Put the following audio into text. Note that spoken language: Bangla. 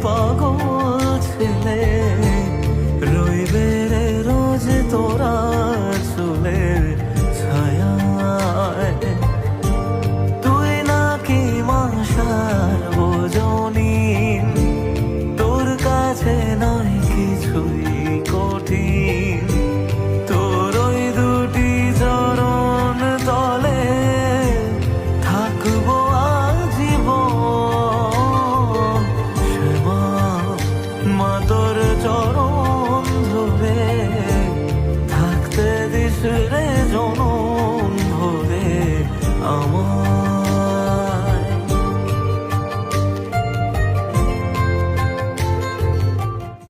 পাগল ছেলে রইবে রে রোজ তোরা চুলের ছায়ায়। তুই নাকি মাসার বোঝনি, তোর কাছে নয় কিছুই কঠিন। তোর ওই দুটি চরণ তলে থাকবো আজীবন। শ্যামা, মা তোর চরণ